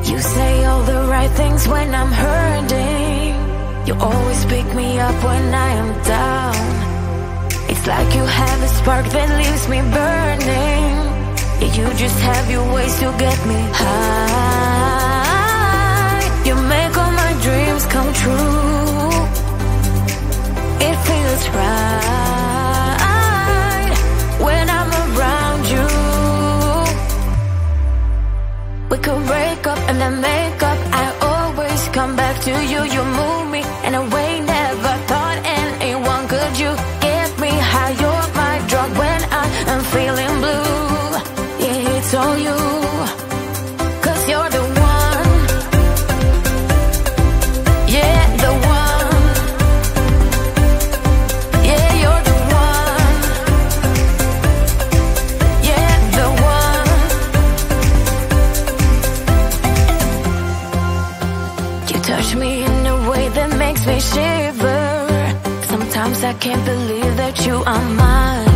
You say all the right things when I'm hurting. You always pick me up when I am down. It's like you have a spark that leaves me burning. Yeah, you just have your ways to get me high. You make all my dreams come true. It feels right when I'm around you. We could break up and then make up. I always come back to you. You move me in a way never thought anyone could. You get me high. You're my drug when I'm feeling blue. Yeah, it's all you, 'cause you're the one. Yeah, the one. Yeah, you're the one. Yeah, the one. You touch me in a way that makes me shiver. Sometimes I can't believe that you are mine.